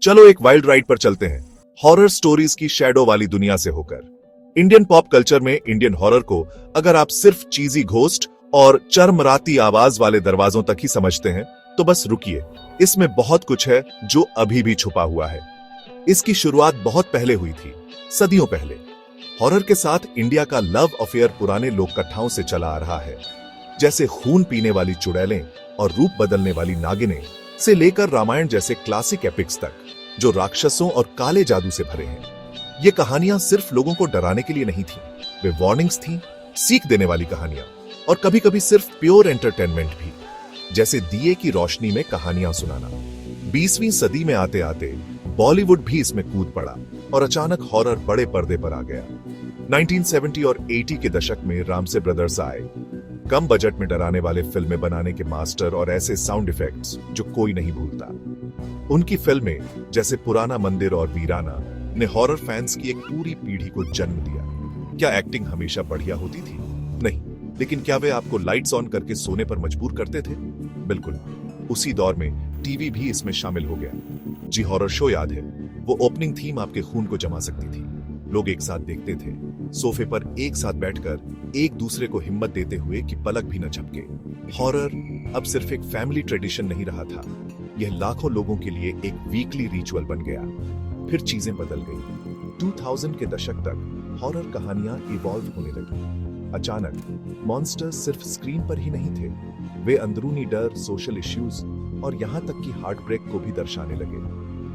चलो एक wild ride पर चलते हैं, हॉरर स्टोरीज की शैडो वाली दुनिया से होकर। इंडियन पॉप कल्चर में इंडियन हॉरर को अगर आप सिर्फ चीजी घोस्ट और चरमराती आवाज वाले दरवाजों तक ही समझते हैं तो बस रुकिए, इसमें बहुत कुछ है जो अभी भी छुपा हुआ है। इसकी शुरुआत बहुत पहले हुई थी, सदियों पहले। हॉरर के साथ इंडिया का लव अफेयर पुराने लोक कथाओं से चला आ रहा है, जैसे खून पीने वाली चुड़ैलें और रूप बदलने वाली नागिनें से लेकर रामायण जैसे क्लासिक एपिक्स तक, जो राक्षसों और काले जादू से भरे हैं। ये कहानियां सिर्फ लोगों को डराने के लिए नहीं थी, वे वार्निंग्स थी, सीख देने वाली कहानियां, और कभी कभी सिर्फ प्योर एंटरटेनमेंट भी, जैसे दिए की रोशनी में कहानियां सुनाना। 20वीं सदी में आते आते बॉलीवुड भी इसमें कूद पड़ा और अचानक हॉरर बड़े पर्दे पर आ गया। 1970 और 80 के दशक में रामसे ब्रदर्स आए, कम बजट में डराने वाले फिल्में बनाने के मास्टर और ऐसे साउंड इफेक्ट्स जो कोई नहीं भूलता। उनकी फिल्में जैसे पुराना मंदिर और वीराना ने हॉरर फैंस की एक पूरी पीढ़ी को जन्म दिया। क्या एक्टिंग हमेशा बढ़िया होती थी? नहीं, लेकिन क्या वे आपको लाइट्स ऑन करके सोने पर मजबूर करते थे? बिल्कुल। उसी दौर में टीवी भी इसमें शामिल हो गया। जी, हॉरर शो याद है? वो ओपनिंग थीम आपके खून को जमा सकती थी। लोग एक साथ देखते थे, सोफे पर एक साथ बैठकर एक दूसरे को हिम्मत देते हुए कि पलक भी न झपके। हॉरर अब सिर्फ एक फैमिली ट्रेडिशन नहीं रहा था, यह लाखों लोगों के लिए एक वीकली रिचुअल बन गया। फिर चीजें बदल गई। 2000 के दशक तक हॉरर कहानियां इवॉल्व होने लगी। अचानक मॉन्स्टर्स सिर्फ स्क्रीन पर ही नहीं थे, वे अंदरूनी डर, सोशल इश्यूज और यहां तक कि हार्ट ब्रेक को भी दर्शाने लगे।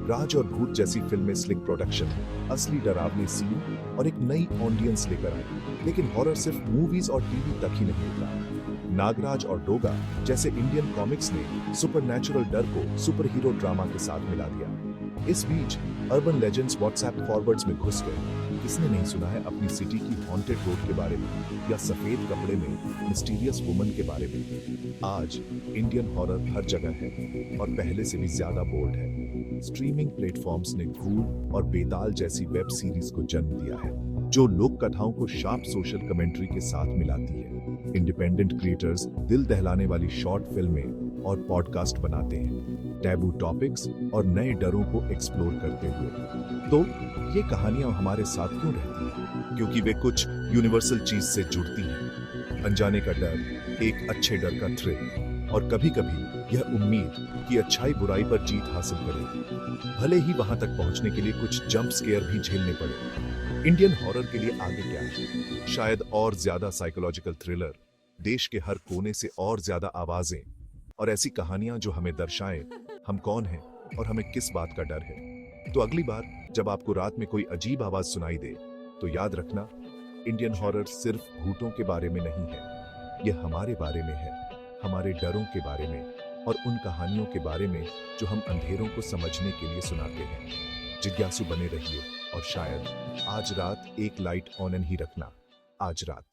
राज और भूत जैसी फिल्में स्लिक प्रोडक्शन, असली डरावनी सीन और एक नई ऑडियंस लेकर आई। लेकिन हॉरर सिर्फ मूवीज और टीवी तक ही नहीं होता। नागराज और डोगा जैसे इंडियन कॉमिक्स ने सुपरनैचुरल डर को सुपर हीरो ड्रामा के साथ मिला दिया। इस बीच अर्बन लेजेंड्स व्हाट्सएप फॉरवर्ड्स में घुस गए। किसने नहीं सुना है अपनी सिटी की हॉन्टेड रोड के बारे में, या सफेद कपड़े में मिस्टीरियस वुमन के बारे में। आज इंडियन हॉरर हर जगह है और पहले से भी ज्यादा बोल्ड है। स्ट्रीमिंग प्लेटफॉर्म्स ने भूल और बेताल जैसी वेब सीरीज को जन्म दिया है, जो लोक कथाओं को शार्प सोशल कमेंट्री के साथ मिलाती है। इंडिपेंडेंट क्रिएटर्स दिल दहलाने वाली शॉर्ट फिल्में और पॉडकास्ट बनाते हैं, टैबू टॉपिक्स और नए डरों को एक्सप्लोर करते हुए। तो ये कहानियां हमारे साथ क्यों रहती हैं? क्योंकि वे कुछ यूनिवर्सल चीज से जुड़ती हैं। अनजाने का डर, एक अच्छे डर का थ्रिल, और कभी कभी यह उम्मीद कि अच्छाई बुराई पर जीत हासिल करेगी, भले ही वहां तक पहुंचने के लिए कुछ जंप स्केयर भी झेलने पड़े। इंडियन हॉरर के लिए आगे क्या है? शायद और ज्यादा साइकोलॉजिकल थ्रिलर, देश के हर कोने से और ज्यादा आवाजें, और ऐसी कहानियां जो हमें दर्शाएं हम कौन हैं और हमें किस बात का डर है। तो अगली बार जब आपको रात में कोई अजीब आवाज सुनाई दे, तो याद रखना, इंडियन हॉरर सिर्फ भूतों के बारे में नहीं है, यह हमारे बारे में है, हमारे डरों के बारे में और उन कहानियों के बारे में जो हम अंधेरों को समझने के लिए सुनाते हैं। जिज्ञासु बने रहिए और शायद आज रात एक लाइट ऑन ही रखना। आज रात।